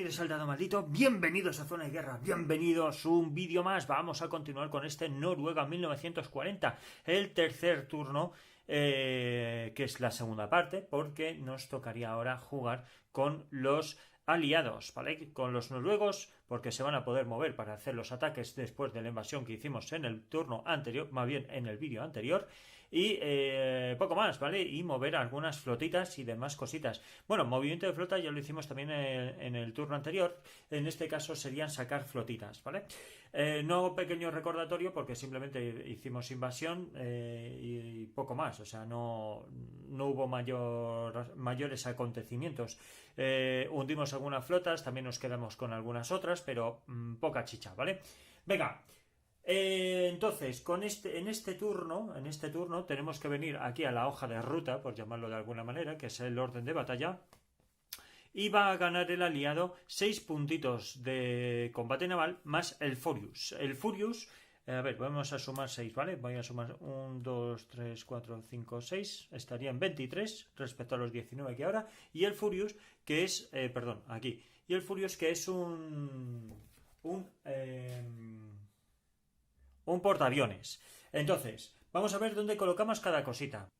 De soldado maldito, bienvenidos a Zona de Guerra, bienvenidos a un vídeo más. Vamos a continuar con este Noruega 1940, el tercer turno, que es la segunda parte, porque nos tocaría ahora jugar con los aliados, ¿vale? Con los noruegos, porque se van a poder mover para hacer los ataques después de la invasión que hicimos en el turno anterior, más bien en el vídeo anterior, y poco más, ¿vale? Y mover algunas flotitas y demás cositas. Bueno, movimiento de flota ya lo hicimos también en el turno anterior. En este caso serían sacar flotitas, ¿vale? No hago pequeño recordatorio porque simplemente hicimos invasión y poco más. O sea, no hubo mayores acontecimientos. Hundimos algunas flotas, también nos quedamos con algunas otras, pero poca chicha, ¿vale? Venga. Entonces, en este turno tenemos que venir aquí a la hoja de ruta, por llamarlo de alguna manera, que es el orden de batalla, y va a ganar el aliado 6 puntitos de combate naval más el Furious. El Furious, a ver, vamos a sumar 6, ¿vale? Voy a sumar 1, 2, 3, 4, 5, 6, estarían 23 respecto a los 19 que ahora, y el Furious, que es, perdón, aquí, y el Furious que es un portaaviones. Entonces, vamos a ver dónde colocamos cada cosita.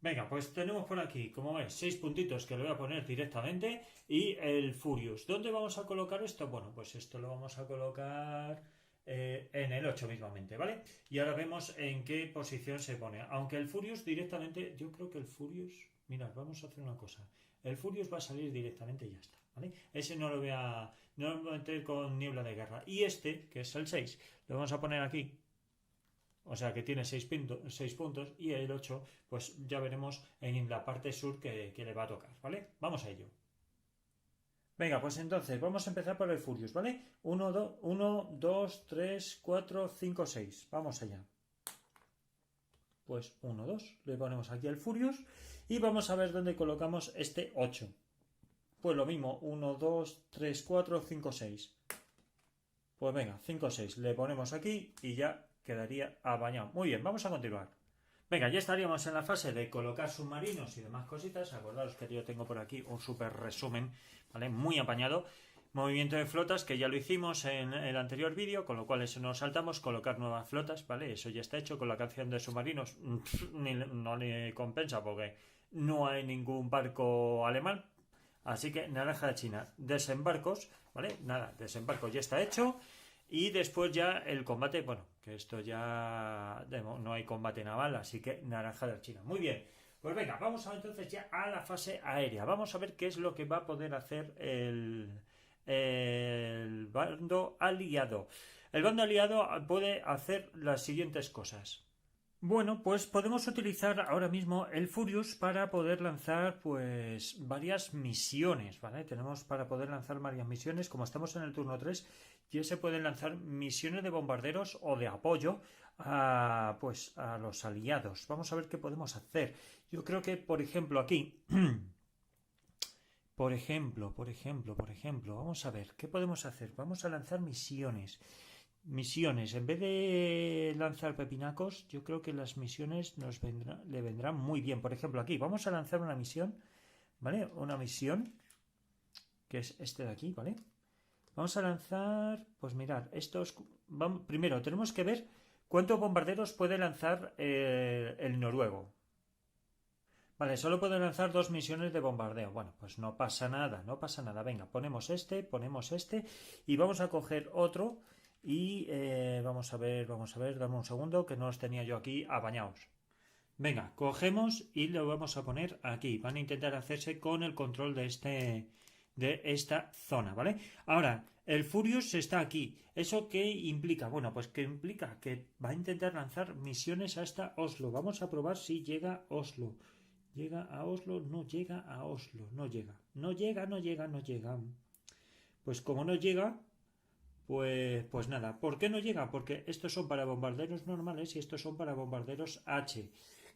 Venga, pues tenemos por aquí, como veis, 6 puntitos que le voy a poner directamente y el Furious. ¿Dónde vamos a colocar esto? Bueno, pues esto lo vamos a colocar en el 8 mismamente, ¿vale? Y ahora vemos en qué posición se pone. Aunque el Furious directamente, yo creo que el Furious... Mirad, vamos a hacer una cosa. El Furious va a salir directamente y ya está, ¿vale? Ese no lo voy a meter con niebla de guerra. Y este, que es el 6, lo vamos a poner aquí. O sea que tiene 6 puntos y el 8 pues ya veremos en la parte sur que le va a tocar, ¿vale? Vamos a ello. Venga, pues entonces vamos a empezar por el Furious, ¿vale? 1, 2, 3, 4, 5, 6. Vamos allá. Pues 1, 2. Le ponemos aquí el Furious y vamos a ver dónde colocamos este 8. Pues lo mismo, 1, 2, 3, 4, 5, 6. Pues venga, 5, 6. Le ponemos aquí y ya quedaría apañado. Muy bien, vamos a continuar. Venga, ya estaríamos en la fase de colocar submarinos y demás cositas. Acordaros que yo tengo por aquí un súper resumen, ¿vale? Muy apañado. Movimiento de flotas, que ya lo hicimos en el anterior vídeo, con lo cual eso nos saltamos. Colocar nuevas flotas, ¿vale? Eso ya está hecho. Con la canción de submarinos no le compensa porque no hay ningún barco alemán. Así que naranja de China. Desembarcos, ¿vale? Nada, desembarco ya está hecho. Y después ya el combate, bueno, que esto ya no hay combate naval, así que naranja de China. Muy bien, pues venga, vamos entonces ya a la fase aérea. Vamos a ver qué es lo que va a poder hacer el bando aliado. El bando aliado puede hacer las siguientes cosas. Bueno, pues podemos utilizar ahora mismo el Furious para poder lanzar pues varias misiones, ¿vale? Tenemos para poder lanzar varias misiones, como estamos en el turno 3, ya se pueden lanzar misiones de bombarderos o de apoyo pues a los aliados. Vamos a ver qué podemos hacer. Yo creo que, por ejemplo, aquí por ejemplo, vamos a ver, ¿qué podemos hacer? Vamos a lanzar misiones. Misiones, en vez de lanzar pepinacos, yo creo que las misiones le vendrán muy bien. Por ejemplo, aquí vamos a lanzar una misión, ¿vale? Una misión, que es este de aquí, ¿vale? Vamos a lanzar, pues mirad, primero tenemos que ver cuántos bombarderos puede lanzar el noruego. Vale, solo puedo lanzar 2 misiones de bombardeo. Bueno, pues no pasa nada, no pasa nada. Venga, ponemos este y vamos a coger otro y vamos a ver, dame un segundo que no los tenía yo aquí apañados. Venga, cogemos y lo vamos a poner aquí. Van a intentar hacerse con el control de esta zona, ¿vale? Ahora, el Furious está aquí. ¿Eso qué implica? Bueno, pues que implica que va a intentar lanzar misiones hasta Oslo. Vamos a probar si llega a Oslo. ¿Llega a Oslo? No llega a Oslo. No llega. No llega. Pues como no llega, pues nada. ¿Por qué no llega? Porque estos son para bombarderos normales y estos son para bombarderos H.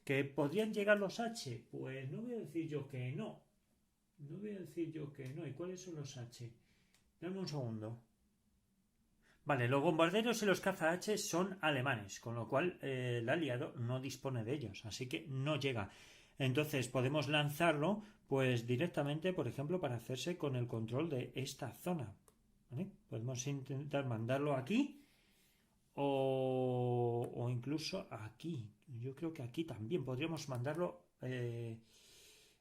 ¿Que podrían llegar los H? Pues no voy a decir yo que no. No voy a decir yo que no. ¿Y cuáles son los H? Dame un segundo. Vale, los bombarderos y los caza H son alemanes, con lo cual el aliado no dispone de ellos, así que no llega. Entonces podemos lanzarlo pues directamente, por ejemplo, para hacerse con el control de esta zona. ¿Vale? Podemos intentar mandarlo aquí o incluso aquí. Yo creo que aquí también podríamos mandarlo.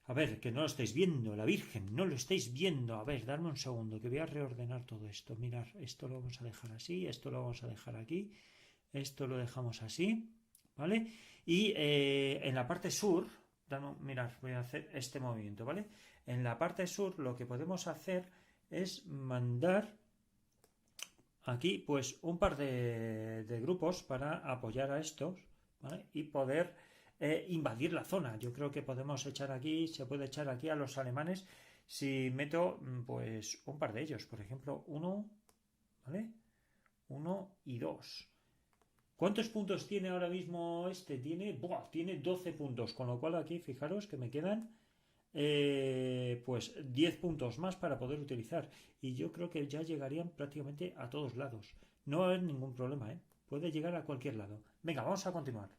A ver, que no lo estáis viendo, la Virgen, no lo estáis viendo. A ver, darme un segundo, que voy a reordenar todo esto. Mirad, esto lo vamos a dejar así, esto lo vamos a dejar aquí, esto lo dejamos así, ¿vale? Y en la parte sur, mirad, voy a hacer este movimiento, ¿vale? En la parte sur lo que podemos hacer es mandar aquí pues un par de grupos para apoyar a estos, ¿vale? Y poder invadir la zona. Yo creo que podemos echar aquí, se puede echar aquí a los alemanes si meto pues un par de ellos, por ejemplo, uno, ¿vale? Uno y dos. ¿Cuántos puntos tiene ahora mismo este? Tiene 12 puntos, con lo cual aquí fijaros que me quedan pues 10 puntos más para poder utilizar. Y yo creo que ya llegarían prácticamente a todos lados. No va a haber ningún problema, ¿eh? Puede llegar a cualquier lado. Venga, vamos a continuar.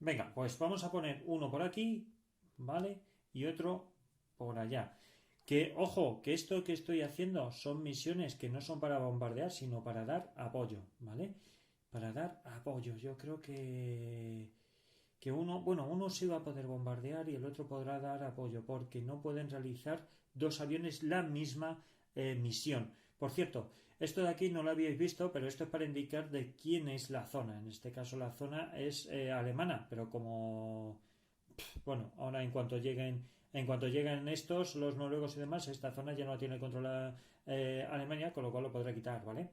Venga, pues vamos a poner uno por aquí, ¿vale? Y otro por allá. Que, ojo, que esto que estoy haciendo son misiones que no son para bombardear, sino para dar apoyo, ¿vale? Para dar apoyo. Yo creo que uno sí va a poder bombardear y el otro podrá dar apoyo, porque no pueden realizar dos aviones la misma misión. Por cierto, esto de aquí no lo habíais visto, pero esto es para indicar de quién es la zona. En este caso la zona es alemana, pero como bueno, ahora en cuanto lleguen estos, los noruegos y demás, esta zona ya no la tiene controlada Alemania, con lo cual lo podrá quitar, ¿vale?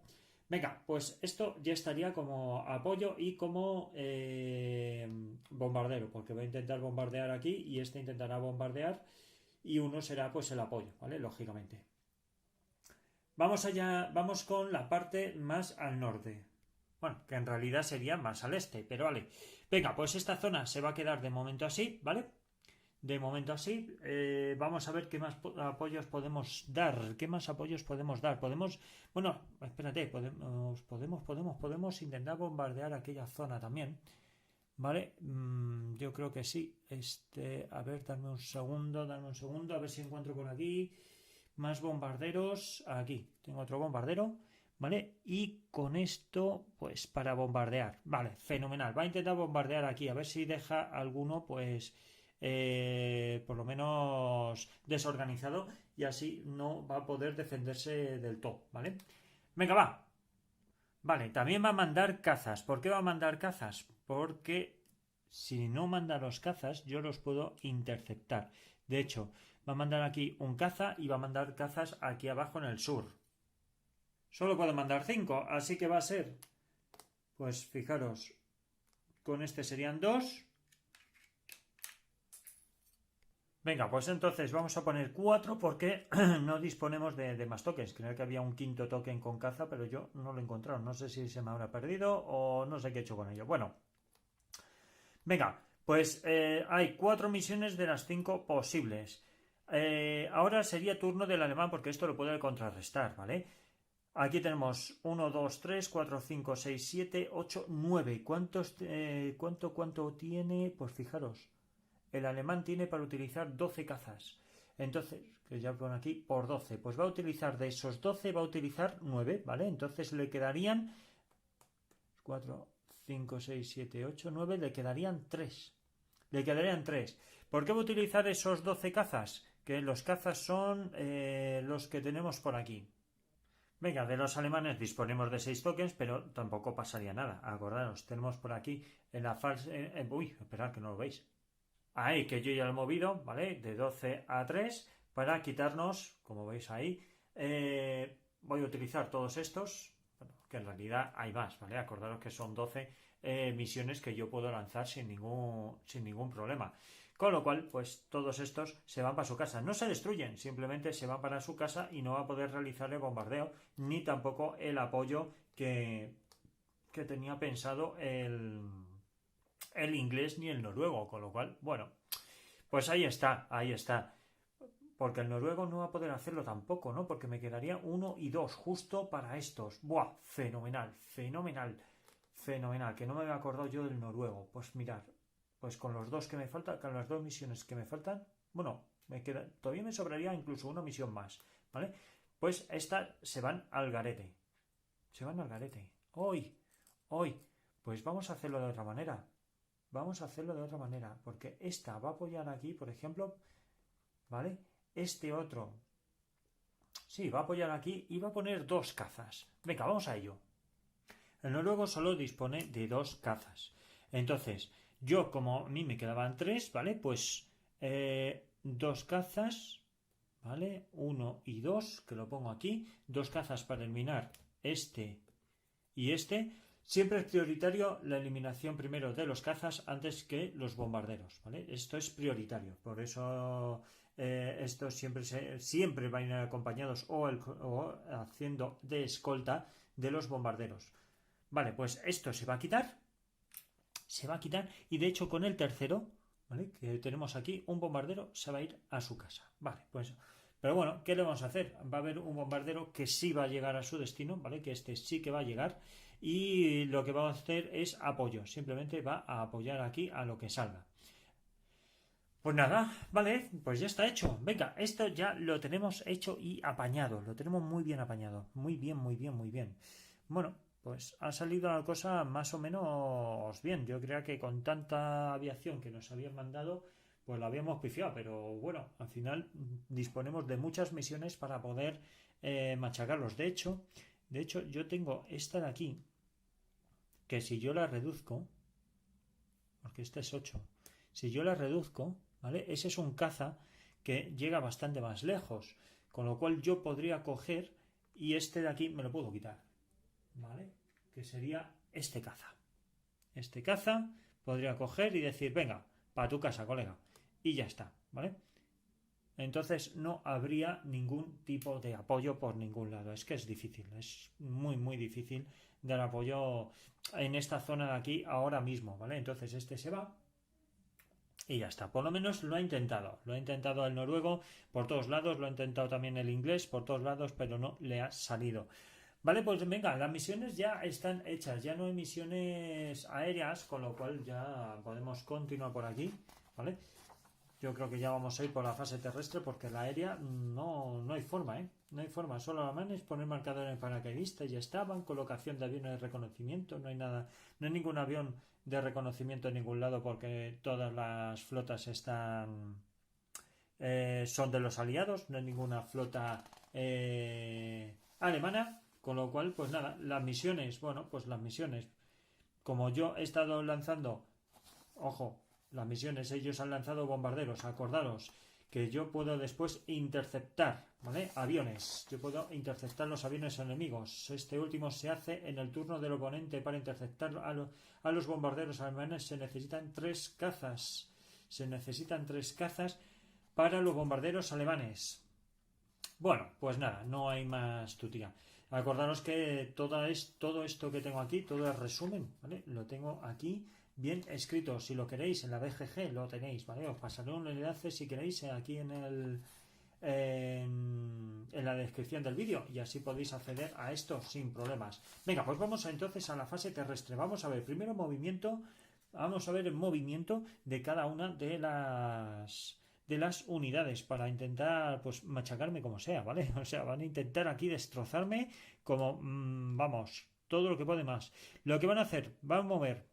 Venga, pues esto ya estaría como apoyo y como bombardero, porque va a intentar bombardear aquí y este intentará bombardear y uno será pues el apoyo, ¿vale? Lógicamente. Vamos allá, vamos con la parte más al norte. Bueno, que en realidad sería más al este, pero vale. Venga, pues esta zona se va a quedar de momento así, ¿vale? De momento así. Vamos a ver qué más apoyos podemos dar. ¿Qué más apoyos podemos dar? Podemos. Bueno, espérate. Podemos intentar bombardear aquella zona también. ¿Vale? Yo creo que sí. A ver, dame un segundo. A ver si encuentro por aquí. Más bombarderos. Aquí. Tengo otro bombardero. ¿Vale? Y con esto, pues para bombardear. Vale, fenomenal. Va a intentar bombardear aquí. A ver si deja alguno, pues por lo menos desorganizado y así no va a poder defenderse del todo, ¿vale? Venga, va. Vale, también va a mandar cazas. ¿Por qué va a mandar cazas? Porque si no manda los cazas, yo los puedo interceptar. De hecho, va a mandar aquí un caza y va a mandar cazas aquí abajo en el sur. Solo puedo mandar 5, así que va a ser, pues fijaros, con este serían 2. Venga, pues entonces vamos a poner 4 porque no disponemos de más tokens. Creo que había un quinto token con caza, pero yo no lo he encontrado. No sé si se me habrá perdido o no sé qué he hecho con ello. Bueno, venga, pues hay 4 misiones de las 5 posibles. Ahora sería turno del alemán porque esto lo puede contrarrestar, ¿vale? Aquí tenemos 1, 2, 3, 4, 5, 6, 7, 8, 9. ¿Cuánto tiene? Pues fijaros. El alemán tiene para utilizar 12 cazas. Entonces, que ya pone aquí, por 12. Pues va a utilizar de esos 12, va a utilizar 9, ¿vale? Entonces le quedarían 4, 5, 6, 7, 8, 9, le quedarían 3. Le quedarían 3. ¿Por qué va a utilizar esos 12 cazas? Que los cazas son los que tenemos por aquí. Venga, de los alemanes disponemos de 6 tokens, pero tampoco pasaría nada. Acordaros, tenemos por aquí en la falsa... uy, esperad que no lo veis. Ahí, que yo ya lo he movido, ¿vale? De 12 a 3 para quitarnos, como veis ahí, voy a utilizar todos estos, bueno, que en realidad hay más, ¿vale? Acordaros que son 12 misiones que yo puedo lanzar sin ningún problema. Con lo cual, pues todos estos se van para su casa. No se destruyen, simplemente se van para su casa y no va a poder realizar el bombardeo, ni tampoco el apoyo que tenía pensado el inglés ni el noruego, con lo cual, bueno, pues ahí está, porque el noruego no va a poder hacerlo tampoco, ¿no? Porque me quedaría 1 y 2 justo para estos. ¡Buah! Fenomenal, que no me había acordado yo del noruego. Pues mirad, pues con los dos que me faltan, con las dos misiones que me faltan, bueno, todavía me sobraría incluso una misión más, ¿vale? Pues estas se van al garete. Se van al garete. Hoy. Pues vamos a hacerlo de otra manera. Vamos a hacerlo de otra manera. Porque esta va a apoyar aquí, por ejemplo, ¿vale? Este otro. Sí, va a apoyar aquí y va a poner 2 cazas. Venga, vamos a ello. El noruego solo dispone de 2 cazas. Entonces, yo como a mí me quedaban 3, ¿vale? Pues 2 cazas, ¿vale? 1 y 2, que lo pongo aquí. 2 cazas para eliminar este y este. Siempre es prioritario la eliminación primero de los cazas antes que los bombarderos, ¿vale? Esto es prioritario, por eso estos siempre van a ir acompañados o haciendo de escolta de los bombarderos. Vale, pues esto se va a quitar y de hecho con el tercero, ¿vale? Que tenemos aquí, un bombardero se va a ir a su casa. Vale, pues pero bueno, ¿qué le vamos a hacer? Va a haber un bombardero que sí va a llegar a su destino, ¿vale? Que este sí que va a llegar y lo que vamos a hacer es apoyo, simplemente va a apoyar aquí a lo que salga. Pues nada, vale, pues ya está hecho. Venga, esto ya lo tenemos hecho y apañado, lo tenemos muy bien apañado, muy bien, muy bien, muy bien. Bueno, pues ha salido la cosa más o menos bien. Yo creía que con tanta aviación que nos habían mandado, pues la habíamos pifiado, pero bueno, al final disponemos de muchas misiones para poder machacarlos. De hecho, yo tengo esta de aquí, que si yo la reduzco, porque esta es 8, si yo la reduzco, ¿vale? Ese es un caza que llega bastante más lejos, con lo cual yo podría coger y este de aquí me lo puedo quitar, ¿vale? Que sería este caza. Este caza podría coger y decir, venga, para tu casa, colega, y ya está, ¿vale? Entonces no habría ningún tipo de apoyo por ningún lado. Es que es difícil, es muy muy difícil dar apoyo en esta zona de aquí ahora mismo, ¿vale? Entonces este se va y ya está. Por lo menos lo ha intentado. Lo ha intentado el noruego por todos lados, lo ha intentado también el inglés por todos lados, pero no le ha salido. Vale, pues venga, las misiones ya están hechas, ya no hay misiones aéreas, con lo cual ya podemos continuar por aquí, ¿vale? Yo creo que ya vamos a ir por la fase terrestre porque la aérea no hay forma, ¿eh? No hay forma, solo la mano es poner marcadores en paracaidista y ya estaban, colocación de aviones de reconocimiento, no hay nada, no hay ningún avión de reconocimiento en ningún lado porque todas las flotas son de los aliados, no hay ninguna flota alemana, con lo cual, pues nada, las misiones, bueno, pues las misiones, como yo he estado lanzando, ojo, las misiones, ellos han lanzado bombarderos, acordaros que yo puedo después interceptar, ¿vale? Aviones, yo puedo interceptar los aviones enemigos. Este último se hace en el turno del oponente. Para interceptar a los bombarderos alemanes se necesitan 3 cazas. Se necesitan 3 cazas para los bombarderos alemanes. Bueno, pues nada, no hay más tutía. Acordaros que todo esto que tengo aquí, todo el resumen, ¿vale? Lo tengo aquí bien escrito. Si lo queréis en la BGG lo tenéis, ¿vale? Os pasaré un enlace si queréis aquí en la descripción del vídeo y así podéis acceder a esto sin problemas. Venga, pues vamos entonces a la fase terrestre. Vamos a ver primero movimiento. Vamos a ver el movimiento de cada una de las unidades para intentar pues machacarme como sea, ¿vale? O sea, van a intentar aquí destrozarme como vamos, todo lo que puede más. Lo que van a hacer, van a mover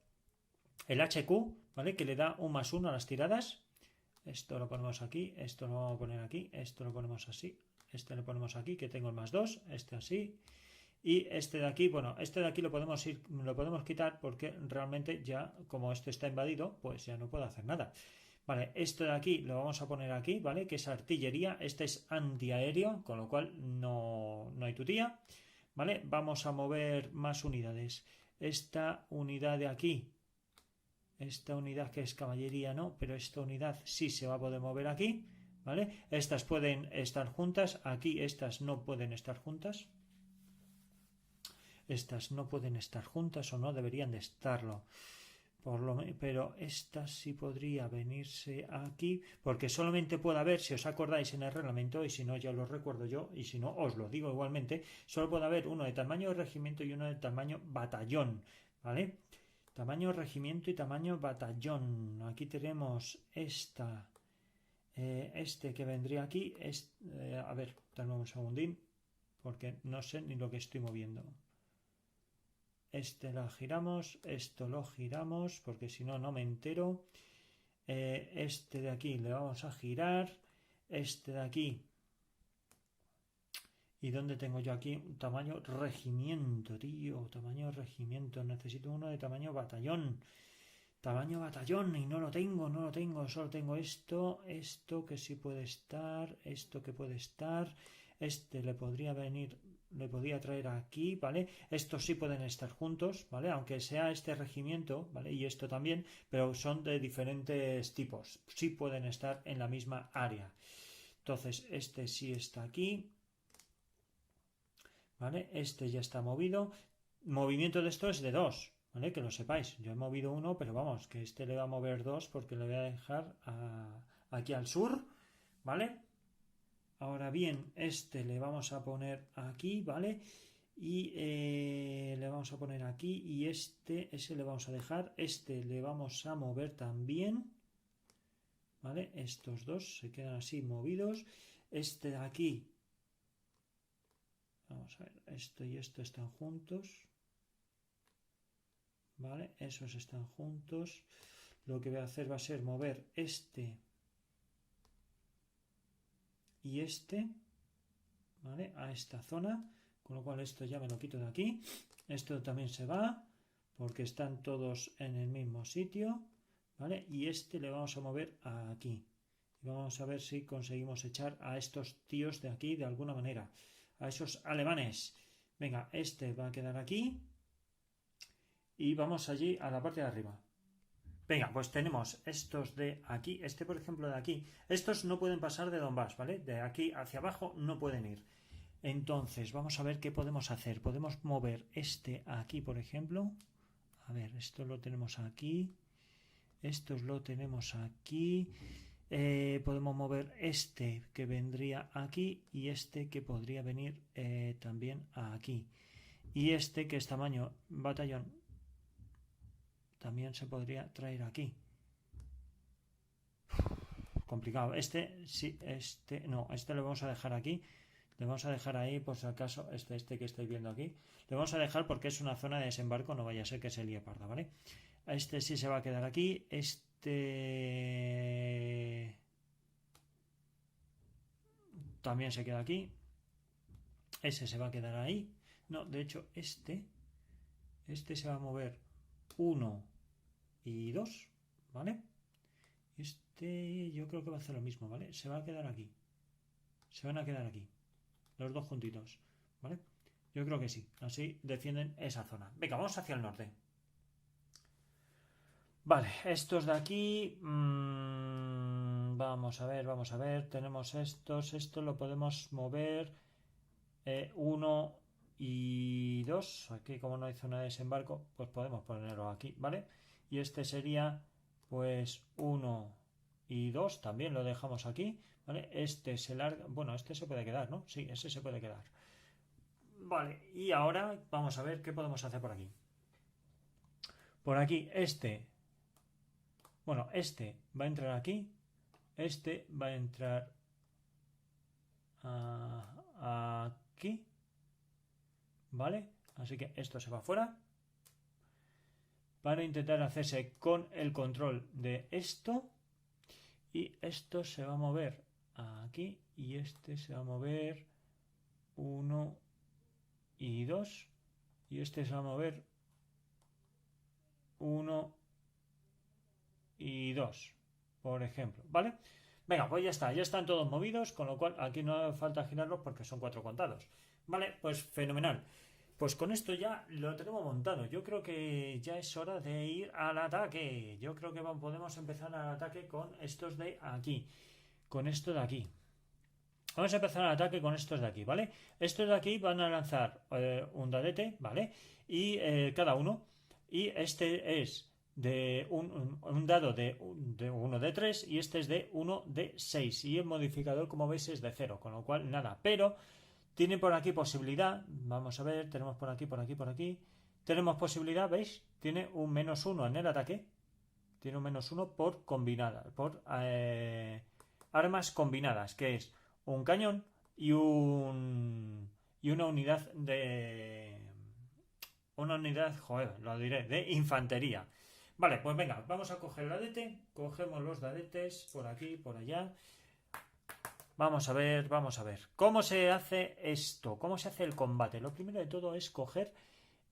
el HQ, ¿vale? Que le da un +1 a las tiradas. Esto lo ponemos aquí, esto lo vamos a poner aquí, esto lo ponemos así, este lo ponemos aquí, que tengo el +2, este así. Y este de aquí, bueno, este de aquí lo podemos quitar porque realmente ya, como esto está invadido, pues ya no puedo hacer nada. Vale, esto de aquí lo vamos a poner aquí, ¿vale? Que es artillería, este es antiaéreo, con lo cual no hay tutía. ¿Vale? Vamos a mover más unidades. Esta unidad de aquí, esta unidad que es caballería no, pero esta unidad sí se va a poder mover aquí, ¿vale? Estas pueden estar juntas, aquí estas no pueden estar juntas. Estas no pueden estar juntas o no deberían de estarlo. Pero esta sí podría venirse aquí, porque solamente puede haber, si os acordáis en el reglamento, y si no ya lo recuerdo yo, y si no os lo digo igualmente, solo puede haber uno de tamaño de regimiento y uno de tamaño batallón, ¿vale? Tamaño regimiento y tamaño batallón. Aquí tenemos esta. Este que vendría aquí. A ver, dame un segundín. Porque no sé ni lo que estoy moviendo. Este lo giramos. Esto lo giramos. Porque si no, no me entero. Este de aquí le vamos a girar. Este de aquí. ¿Y dónde tengo yo aquí? Un tamaño regimiento, tío. Tamaño regimiento. Necesito uno de tamaño batallón. Tamaño batallón. Y no lo tengo, no lo tengo. Solo tengo esto. Esto que sí puede estar. Esto que puede estar. Este le podría venir. Le podría traer aquí, ¿vale? Estos sí pueden estar juntos, ¿vale? Aunque sea este regimiento, ¿vale? Y esto también. Pero son de diferentes tipos. Sí pueden estar en la misma área. Entonces, este sí está aquí. ¿Vale? Este ya está movido. Movimiento de esto es de 2, ¿vale? Que lo sepáis. Yo he movido uno, pero vamos, que este le va a mover 2 porque le voy a dejar aquí al sur, ¿vale? Ahora bien, este le vamos a poner aquí, ¿vale? Y le vamos a poner aquí y ese le vamos a dejar. Este le vamos a mover también, ¿vale? Estos dos se quedan así movidos. Este de aquí. Vamos a ver, esto y esto están juntos. ¿Vale? Esos están juntos. Lo que voy a hacer va a ser mover este y este, ¿vale? A esta zona. Con lo cual esto ya me lo quito de aquí. Esto también se va porque están todos en el mismo sitio, ¿vale? Y este le vamos a mover aquí. Y vamos a ver si conseguimos echar a estos tíos de aquí de alguna manera. A esos alemanes. Venga, este va a quedar aquí. Y vamos allí a la parte de arriba. Venga, pues tenemos estos de aquí. Este, por ejemplo, de aquí. Estos no pueden pasar de Donbass, ¿vale? De aquí hacia abajo no pueden ir. Entonces, vamos a ver qué podemos hacer. Podemos mover este aquí, por ejemplo. A ver, esto lo tenemos aquí. Estos lo tenemos aquí. Podemos mover este que vendría aquí y este que podría venir también aquí. Y este que es tamaño batallón también se podría traer aquí. Complicado. Este sí, no, este lo vamos a dejar aquí. Le vamos a dejar ahí por si acaso este que estáis viendo aquí. Le vamos a dejar porque es una zona de desembarco, no vaya a ser que se líe parda, ¿vale? Este sí se va a quedar aquí. También se queda aquí. Ese se va a quedar ahí. No, de hecho, este se va a mover 1 y 2, ¿vale? Yo creo que va a hacer lo mismo, ¿vale? Se va a quedar aquí. Se van a quedar aquí. Los dos juntitos, ¿vale? Yo creo que sí. Así defienden esa zona. Venga, vamos hacia el norte. Vale, estos de aquí. Vamos a ver. Tenemos estos. Esto lo podemos mover 1 y 2. Aquí, como no hay zona de desembarco, pues podemos ponerlo aquí, ¿vale? Y este sería, pues, 1 y 2. También lo dejamos aquí, ¿vale? Este se larga. Bueno, este se puede quedar, ¿no? Sí, ese se puede quedar. Vale, y ahora vamos a ver qué podemos hacer por aquí. Por aquí, bueno, este va a entrar aquí. Este va a entrar aquí. ¿Vale? Así que esto se va fuera. Van a intentar hacerse con el control de esto. Y esto se va a mover aquí. Y este se va a mover 1 y 2. Y este se va a mover 1 y 2, por ejemplo, ¿vale? Venga, pues ya está, ya están todos movidos, con lo cual aquí no hace falta girarlos porque son 4 contados. Vale, pues fenomenal. Pues con esto ya lo tenemos montado. Yo creo que ya es hora de ir al ataque. Yo creo que podemos empezar al ataque con estos de aquí. Con esto de aquí. Vamos a empezar el ataque con estos de aquí, ¿vale? Estos de aquí van a lanzar un dadete, ¿vale? Y cada uno. Y este es de un dado de 1 de 3 y este es de 1 de 6. Y el modificador, como veis, es de 0, con lo cual nada. Pero tiene por aquí posibilidad. Vamos a ver, tenemos por aquí. tenemos posibilidad, ¿veis? Tiene un -1 en el ataque. Tiene un -1 por combinada, por armas combinadas, que es un cañón y una unidad joder, lo diré, de infantería. Vale, pues venga, vamos a coger el dadete. Cogemos los dadetes por aquí, por allá. Vamos a ver. ¿Cómo se hace esto? ¿Cómo se hace el combate? Lo primero de todo es coger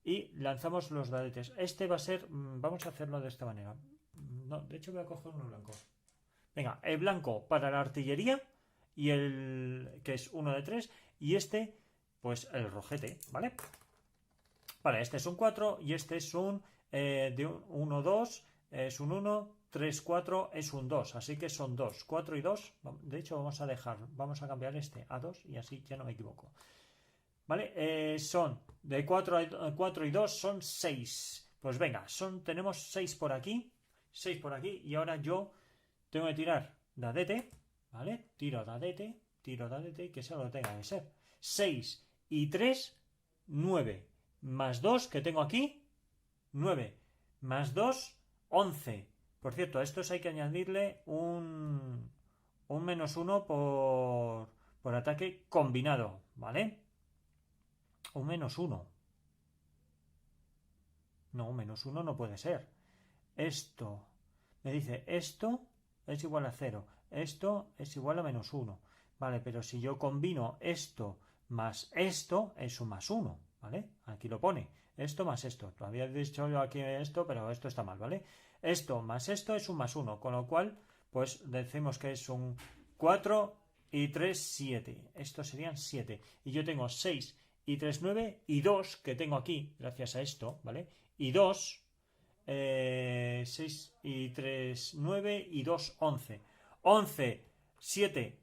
y lanzamos los dadetes. Este va a ser... Vamos a hacerlo de esta manera. No, de hecho voy a coger uno blanco. Venga, el blanco para la artillería y el que es 1 de 3 y este, pues el rojete, ¿vale? Vale, este es un 4 y este es un de 1, 2, es un 1, 3, 4, es un 2, así que son 2, 4 y 2, de hecho vamos a cambiar este a 2 y así ya no me equivoco. ¿Vale? Son de 4 y 2 son 6. Pues venga, tenemos 6 por aquí y ahora yo tengo que tirar dadete, ¿vale? Tiro dadete que sea lo que tenga que ser. 6 y 3, 9. Más 2 que tengo aquí, 9. Más 2, 11. Por cierto, a estos hay que añadirle un -1 por ataque combinado, ¿vale? Un -1. No, un -1 no puede ser. Esto me dice, esto es igual a 0. Esto es igual a -1. Vale, pero si yo combino esto más esto, es un +1, ¿vale? Aquí lo pone. Esto más esto. Todavía he dicho yo aquí esto, pero esto está mal, ¿vale? Esto más esto es un +1, con lo cual, pues decimos que es un 4 y 3, 7. Estos serían 7. Y yo tengo 6 y 3, 9 y 2 que tengo aquí, gracias a esto, ¿vale? Y 2, 6 y 3, 9 y 2, 11. 11, 7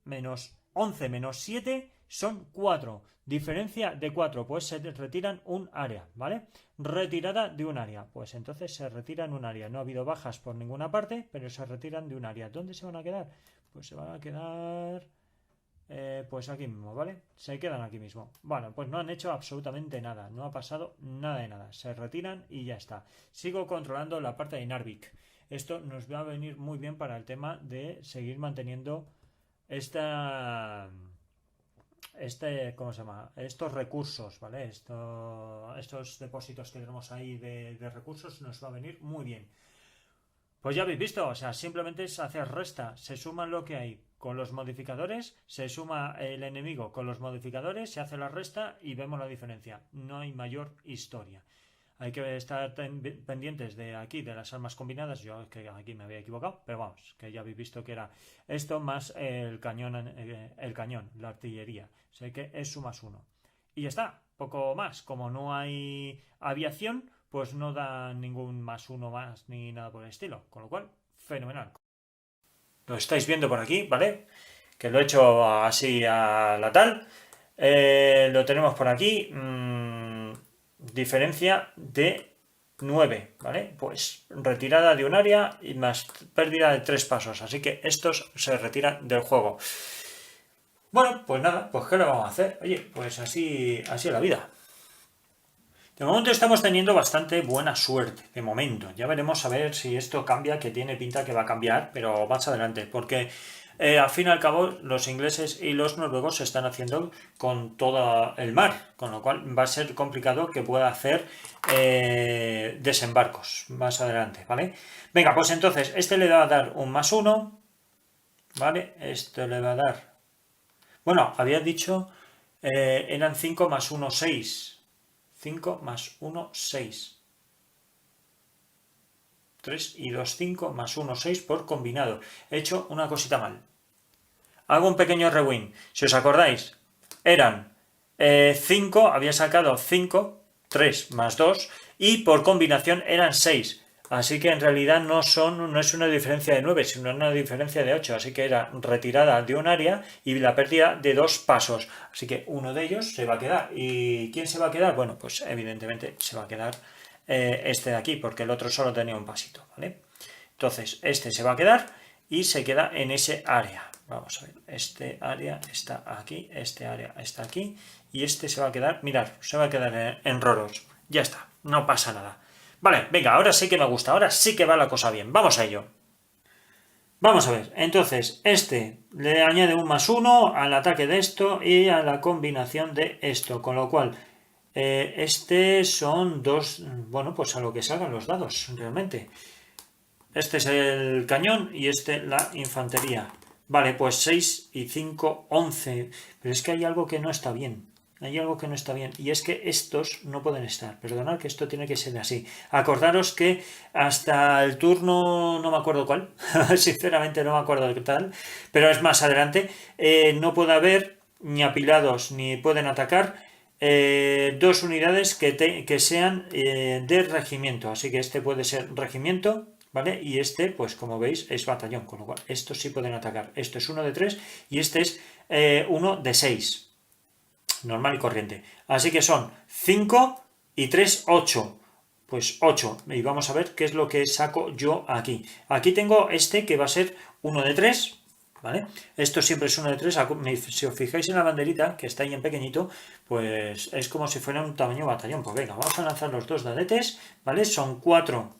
menos 11 menos 7 son 4. Diferencia de 4, pues se retiran un área, ¿vale? Retirada de un área, pues entonces se retiran un área. No ha habido bajas por ninguna parte, pero se retiran de un área. ¿Dónde se van a quedar? Pues se van a quedar... pues aquí mismo, ¿vale? Se quedan aquí mismo. Bueno, pues no han hecho absolutamente nada. No ha pasado nada de nada. Se retiran y ya está. Sigo controlando la parte de Narvik. Esto nos va a venir muy bien para el tema de seguir manteniendo ¿cómo se llama? Estos recursos, ¿vale? Estos depósitos que tenemos ahí de recursos nos va a venir muy bien. Pues ya habéis visto, o sea, simplemente es hacer resta, se suma lo que hay con los modificadores, se suma el enemigo con los modificadores, se hace la resta y vemos la diferencia. No hay mayor historia. Hay que estar pendientes de aquí, de las armas combinadas. Yo es que aquí me había equivocado, pero vamos, que ya habéis visto que era esto más el cañón, la artillería. O sea que es su +1. Y ya está, poco más. Como no hay aviación, pues no da ningún +1 más ni nada por el estilo. Con lo cual, fenomenal. Lo estáis viendo por aquí, ¿vale? Que lo he hecho así a la tal. Lo tenemos por aquí. Diferencia de 9, ¿vale? Pues retirada de un área y más pérdida de 3 pasos. Así que estos se retiran del juego. Bueno, pues nada, pues ¿qué le vamos a hacer? Oye, pues así es la vida. De momento estamos teniendo bastante buena suerte, de momento. Ya veremos a ver si esto cambia, que tiene pinta que va a cambiar, pero más adelante, porque al fin y al cabo los ingleses y los noruegos se están haciendo con todo el mar, con lo cual va a ser complicado que pueda hacer desembarcos más adelante, ¿vale? Venga, pues entonces este le va a dar un +1, ¿vale? Este le va a dar... Bueno, había dicho eran 5 más 1, 6. 5 más 1, 6. 3 y 2, 5 más 1, 6 por combinado. He hecho una cosita mal. Hago un pequeño rewind. Si os acordáis, eran 5, había sacado 5, 3 más 2 y por combinación eran 6. Así que en realidad no es una diferencia de 9, sino una diferencia de 8. Así que era retirada de un área y la pérdida de 2 pasos. Así que uno de ellos se va a quedar. ¿Y quién se va a quedar? Bueno, pues evidentemente se va a quedar este de aquí, porque el otro solo tenía un pasito, ¿vale? Entonces, este se va a quedar y se queda en ese área. Vamos a ver, este área está aquí, este área está aquí y este se va a quedar, mirad, se va a quedar en roros. Ya está, no pasa nada. Vale, venga, ahora sí que me gusta, ahora sí que va la cosa bien. Vamos a ello. Vamos a ver, entonces, este le añade un +1 al ataque de esto y a la combinación de esto, con lo cual, este son dos, bueno, pues a lo que salgan los dados, realmente. Este es el cañón y este la infantería. Vale, pues 6 y 5, 11. Pero es que hay algo que no está bien. Hay algo que no está bien. Y es que estos no pueden estar. Perdonad que esto tiene que ser así. Acordaros que hasta el turno, no me acuerdo cuál. Sinceramente no me acuerdo qué tal. Pero es más adelante. No puede haber ni apilados ni pueden atacar dos unidades que sean de regimiento. Así que este puede ser regimiento. ¿Vale? Y este, pues como veis, es batallón, con lo cual estos sí pueden atacar. Esto es 1 de 3 y este es 1 de 6. Normal y corriente. Así que son 5 y 3, 8. Pues 8. Y vamos a ver qué es lo que saco yo aquí. Aquí tengo este que va a ser 1 de 3. ¿Vale? Esto siempre es 1 de 3. Si os fijáis en la banderita, que está ahí en pequeñito, pues es como si fuera un tamaño batallón. Pues venga, vamos a lanzar los dos dadetes. ¿Vale? Son 4.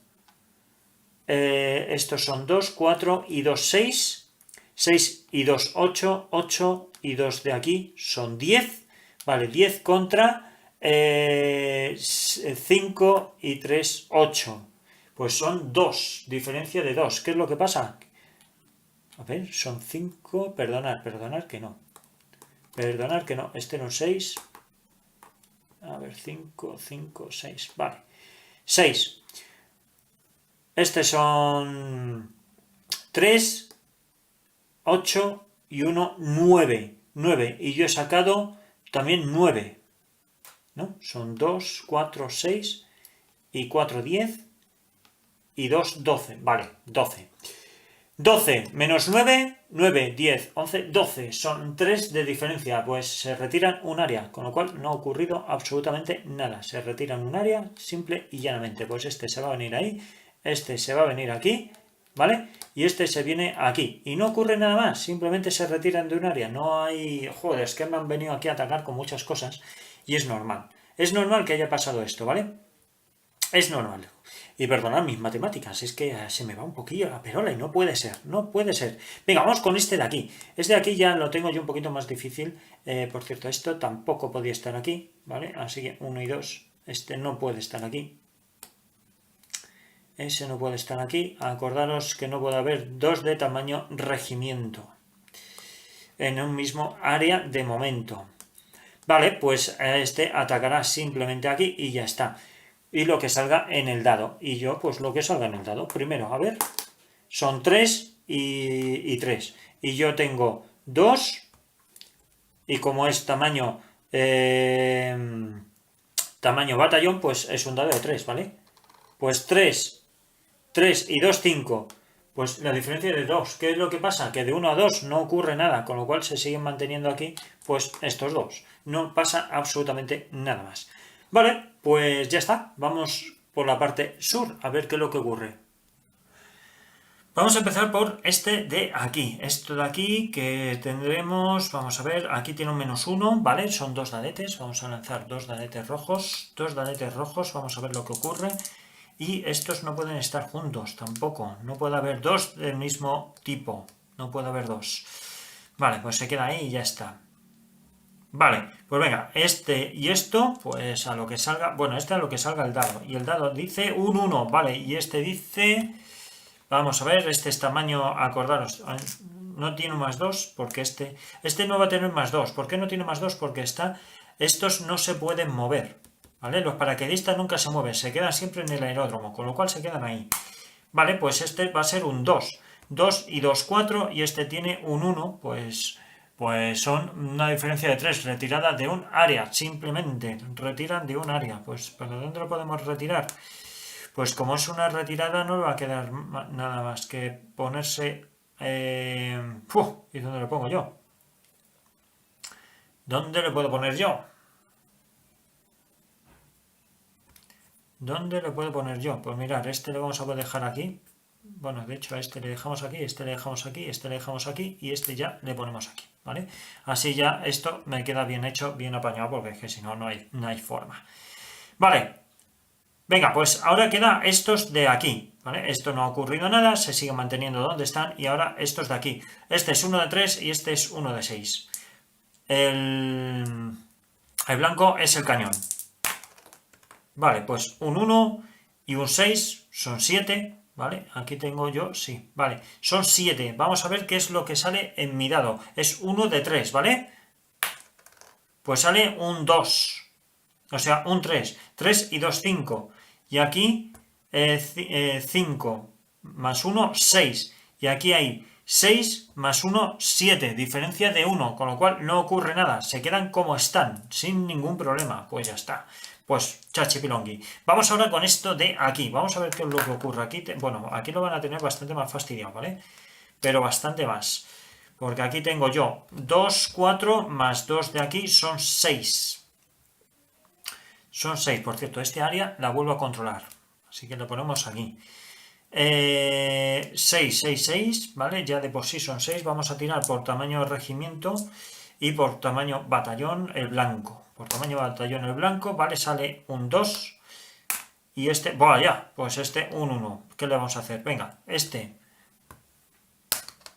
Estos son 2, 4 y 2, 6. 6 y 2, 8. 8 y 2 de aquí son 10. Vale, 10 contra 5 y 3, 8. Pues son 2, diferencia de 2. ¿Qué es lo que pasa? A ver, son 5. Perdonad que no. Perdonad que no. Este no es 6. A ver, 5, 5, 6. Vale. 6. Estos son 3, 8 y 1, 9. 9. Y yo he sacado también 9. ¿No? Son 2, 4, 6 y 4, 10 y 2, 12. Vale, 12. 12 menos 9, 9, 10, 11, 12. Son 3 de diferencia, pues se retiran un área, con lo cual no ha ocurrido absolutamente nada. Se retiran un área simple y llanamente. Pues este se va a venir ahí, este se va a venir aquí, ¿vale? Y este se viene aquí. Y no ocurre nada más, simplemente se retiran de un área. No hay... Joder, es que me han venido aquí a atacar con muchas cosas y es normal. Es normal que haya pasado esto, ¿vale? Es normal. Y perdonad mis matemáticas, es que se me va un poquillo la perola y no puede ser, no puede ser. Venga, vamos con este de aquí. Este de aquí ya lo tengo yo un poquito más difícil. Por cierto, esto tampoco podía estar aquí, ¿vale? Así que 1 y 2. Este no puede estar aquí. Ese no puede estar aquí. Acordaros que no puede haber dos de tamaño regimiento en un mismo área de momento. Vale, pues este atacará simplemente aquí y ya está. Y lo que salga en el dado. Y yo, pues lo que salga en el dado. Primero, a ver. Son 3 y 3. Y yo tengo 2. Y como es tamaño tamaño batallón, pues es un dado de 3, ¿vale? Pues 3. 3 y 2, 5. Pues la diferencia de 2. ¿Qué es lo que pasa? Que de 1 a 2 no ocurre nada. Con lo cual se siguen manteniendo aquí, pues estos dos. No pasa absolutamente nada más. Vale, pues ya está. Vamos por la parte sur a ver qué es lo que ocurre. Vamos a empezar por este de aquí. Esto de aquí que tendremos, vamos a ver, aquí tiene un -1, ¿vale? Son dos dadetes. Vamos a lanzar dos dadetes rojos. Dos dadetes rojos, vamos a ver lo que ocurre. Y estos no pueden estar juntos tampoco. No puede haber dos del mismo tipo. No puede haber dos. Vale, pues se queda ahí y ya está. Vale, pues venga, este y esto, pues a lo que salga, bueno, este a lo que salga el dado. Y el dado dice un 1, vale, y este dice, vamos a ver, este es tamaño, acordaros, no tiene un +2, porque este no va a tener +2. ¿Por qué no tiene +2? Porque estos no se pueden mover, ¿vale? Los paracaidistas nunca se mueven, se quedan siempre en el aeródromo, con lo cual se quedan ahí. Vale, pues este va a ser un 2. 2 y 2, 4, y este tiene un 1, pues son una diferencia de 3, retirada de un área, simplemente, retiran de un área. Pues ¿para dónde lo podemos retirar? Pues como es una retirada no le va a quedar nada más que ponerse... ¿Y dónde lo pongo yo? ¿Dónde le puedo poner yo? ¿Dónde le puedo poner yo? Pues mirar, este lo vamos a dejar aquí. Bueno, de hecho a este le dejamos aquí, este le dejamos aquí, este le dejamos aquí y este ya le ponemos aquí, ¿vale? Así ya esto me queda bien hecho, bien apañado, porque es que si no, no hay forma. Vale, Venga, pues ahora queda estos de aquí, ¿vale? Esto no ha ocurrido nada, se sigue manteniendo donde están y ahora estos de aquí. Este es uno de 3 y este es uno de 6. El blanco es el cañón. Vale, pues un 1 y un 6 son 7, ¿vale? Aquí tengo yo, sí, vale, son 7. Vamos a ver qué es lo que sale en mi dado. Es 1 de 3, ¿vale? Pues sale un 2. O sea, un 3. 3 y 2, 5. Y aquí 5 más 1, 6. Y aquí hay 6 más 1, 7. Diferencia de 1. Con lo cual no ocurre nada. Se quedan como están. Sin ningún problema. Pues ya está. Pues chachipilongui. Vamos ahora con esto de aquí. Vamos a ver qué es lo que ocurre aquí. Bueno, aquí lo van a tener bastante más fastidiado, ¿vale? Pero bastante más. Porque aquí tengo yo 2, 4 más 2 de aquí son 6. Son 6, por cierto, este área la vuelvo a controlar. Así que lo ponemos aquí. 6, 6, 6, ¿vale? Ya de por sí son 6. Vamos a tirar por tamaño de regimiento y por tamaño batallón el blanco. Por tamaño batallón el blanco, ¿vale? Sale un 2. Y este, bueno, ya, pues este un 1. ¿Qué le vamos a hacer? Venga, este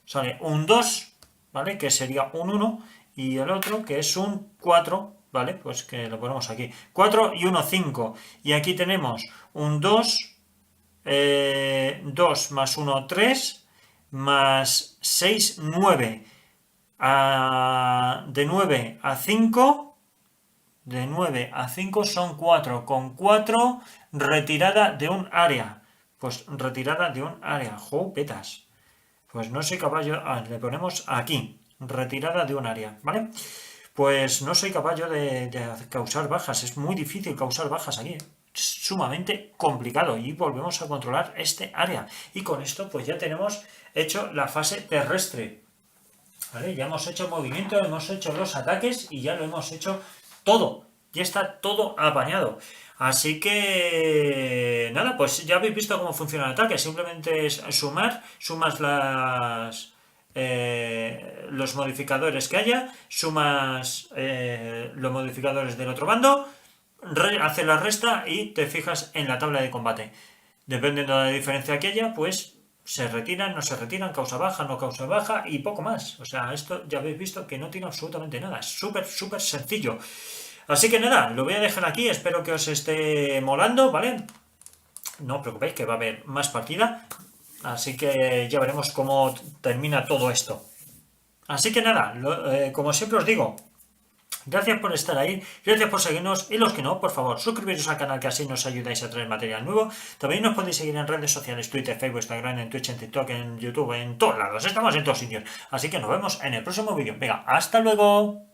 sale un 2, ¿vale? Que sería un 1. Y el otro que es un 4. ¿Vale? Pues que lo ponemos aquí. 4 y 1, 5. Y aquí tenemos un 2, 2 más 1, 3, más 6, 9. De 9 a 5, de 9 a 5 son 4. Con 4, retirada de un área. Pues retirada de un área. ¡Jopetas! Pues no soy capaz yo... le ponemos aquí. Retirada de un área, ¿vale? Pues no soy capaz yo de causar bajas. Es muy difícil causar bajas aquí. Es sumamente complicado. Y volvemos a controlar este área. Y con esto pues ya tenemos hecho la fase terrestre. ¿Vale? Ya hemos hecho movimiento, hemos hecho los ataques y ya lo hemos hecho todo. Ya está todo apañado. Así que... nada, pues ya habéis visto cómo funciona el ataque. Simplemente es sumar. Sumas los modificadores que haya, sumas los modificadores del otro bando, hace la resta y te fijas en la tabla de combate. Dependiendo de la diferencia que haya, pues se retiran, no se retiran, causa baja, no causa baja y poco más. O sea, esto ya habéis visto que no tiene absolutamente nada. Es súper, súper sencillo. Así que nada, lo voy a dejar aquí. Espero que os esté molando, ¿vale? No os preocupéis que va a haber más partida. Así que ya veremos cómo termina todo esto. Así que nada, como siempre os digo, gracias por estar ahí, gracias por seguirnos y los que no, por favor, suscribiros al canal que así nos ayudáis a traer material nuevo. También nos podéis seguir en redes sociales, Twitter, Facebook, Instagram, en Twitch, en TikTok, en YouTube, en todos lados, estamos en todos sitios. Así que nos vemos en el próximo vídeo. Venga, hasta luego.